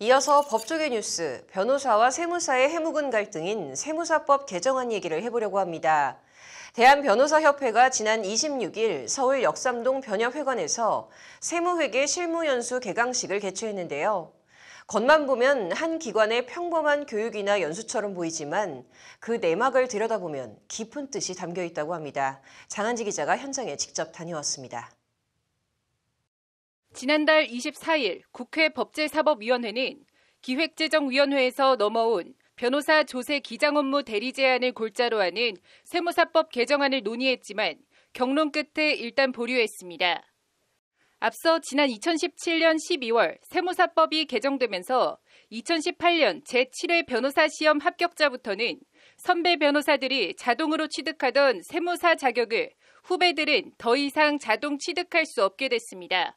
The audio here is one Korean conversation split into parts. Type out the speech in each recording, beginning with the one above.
이어서 법조계 뉴스, 변호사와 세무사의 해묵은 갈등인 세무사법 개정안 얘기를 해보려고 합니다. 대한변호사협회가 지난 26일 서울 역삼동 변협회관에서 세무회계 실무연수 개강식을 개최했는데요. 겉만 보면 한 기관의 평범한 교육이나 연수처럼 보이지만 그 내막을 들여다보면 깊은 뜻이 담겨 있다고 합니다. 장한지 기자가 현장에 직접 다녀왔습니다. 지난달 24일 국회 법제사법위원회는 기획재정위원회에서 넘어온 변호사 조세 기장 업무 대리 제한을 골자로 하는 세무사법 개정안을 논의했지만 경론 끝에 일단 보류했습니다. 앞서 지난 2017년 12월 세무사법이 개정되면서 2018년 제7회 변호사 시험 합격자부터는 선배 변호사들이 자동으로 취득하던 세무사 자격을 후배들은 더 이상 자동 취득할 수 없게 됐습니다.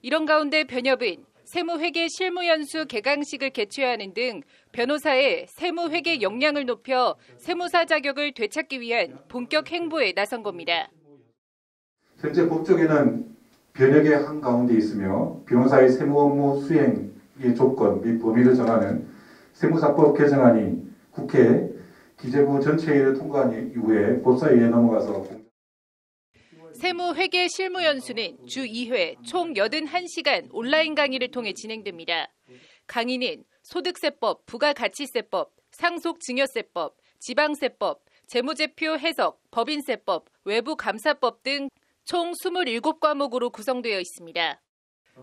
이런 가운데 변협은 세무회계 실무연수 개강식을 개최하는 등 변호사의 세무회계 역량을 높여 세무사 자격을 되찾기 위한 본격 행보에 나선 겁니다. 현재 법조계는 변혁의 한가운데 있으며 변호사의 세무 업무 수행의 조건 및 범위를 정하는 세무사법 개정안이 국회 기재부 전체회의를 통과한 이후에 법사위에 넘어가서 세무회계 실무연수는 주 2회 총 81시간 온라인 강의를 통해 진행됩니다. 강의는 소득세법, 부가가치세법, 상속증여세법, 지방세법, 재무제표 해석, 법인세법, 외부감사법 등 총 27과목으로 구성되어 있습니다.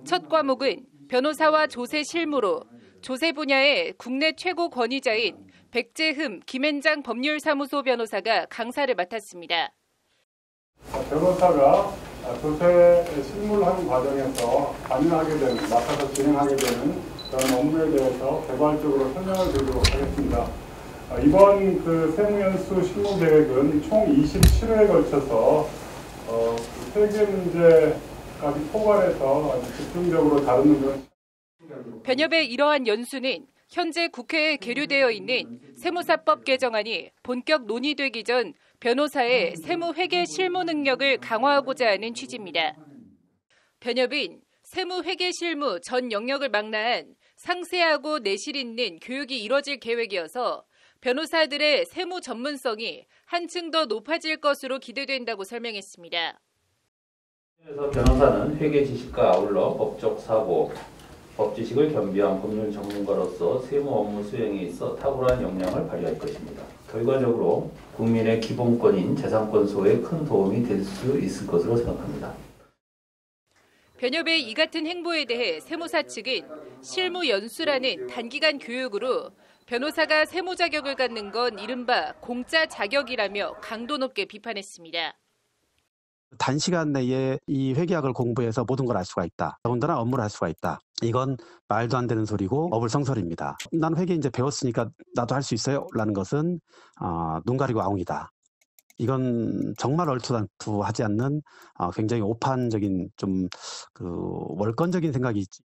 첫 과목은 변호사와 조세 실무로 조세 분야의 국내 최고 권위자인 백재흠 김앤장 법률사무소 변호사가 강사를 맡았습니다. 변호사가 조세 실무를 하는 과정에서 관여하게 되는, 맡아서 진행하게 되는 그런 업무에 대해서 개괄적으로 설명을 드리도록 하겠습니다. 이번 세무연수 실무계획은 총 27회에 걸쳐서 세계 문제까지 포괄해서 집중적으로 다루는 그런. 변협의 이러한 연수는 현재 국회에 계류되어 있는 세무사법 개정안이 본격 논의되기 전 변호사의 세무회계 실무 능력을 강화하고자 하는 취지입니다. 변협은 세무회계 실무 전 영역을 망라한 상세하고 내실 있는 교육이 이뤄질 계획이어서 변호사들의 세무 전문성이 한층 더 높아질 것으로 기대된다고 설명했습니다. 그래서 변호사는 회계 지식과 아울러 법적 사고, 법 지식을 겸비한 법률 전문가로서 세무 업무 수행에 있어 탁월한 역량을 발휘할 것입니다. 결과적으로 국민의 기본권인 재산권 소에 큰 도움이 될 수 있을 것으로 생각합니다. 변협의 이 같은 행보에 대해 세무사 측은 실무연수라는 단기간 교육으로 변호사가 세무 자격을 갖는 건 이른바 공짜 자격이라며 강도 높게 비판했습니다. 단시간 내에 이 회계학을 공부해서 모든 걸 알 수가 있다. 더군다나 업무를 할 수가 있다. 이건 말도 안 되는 소리고 어불성설입니다. 나는 회계 이제 배웠으니까 나도 할 수 있어요? 라는 것은 눈 가리고 아웅이다. 이건 정말 얼토당토하지 않는 굉장히 오판적인 좀 월권적인 생각이 있지.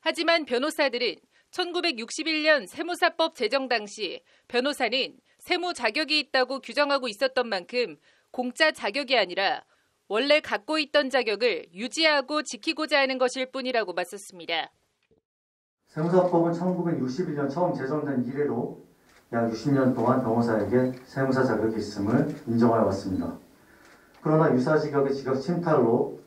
하지만 변호사들은 1961년 세무사법 제정 당시 변호사는 세무 자격이 있다고 규정하고 있었던 만큼 공짜 자격이 아니라 원래 갖고 있던 자격을 유지하고 지키고자 하는 것일 뿐이라고 맞섰습니다. 세무사법은 1961년 처음 제정된 이래로 약 60년 동안 변호사에게 세무사 자격이 있음을 인정하여 왔습니다. 그러나 유사직역의 직역 침탈로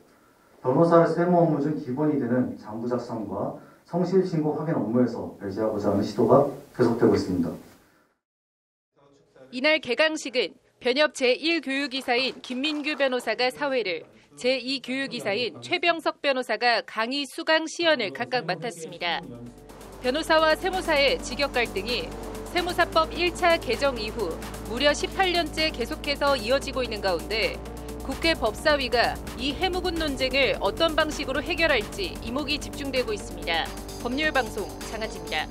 변호사의 세무 업무 중 기본이 되는 장부 작성과 성실 신고 확인 업무에서 배제하고자 하는 시도가 계속되고 있습니다. 이날 개강식은 변협 제1교육이사인 김민규 변호사가 사회를, 제2교육이사인 최병석 변호사가 강의 수강 시연을 각각 맡았습니다. 변호사와 세무사의 직역 갈등이 세무사법 1차 개정 이후 무려 18년째 계속해서 이어지고 있는 가운데 국회 법사위가 이 해묵은 논쟁을 어떤 방식으로 해결할지 이목이 집중되고 있습니다. 법률방송 장한지입니다.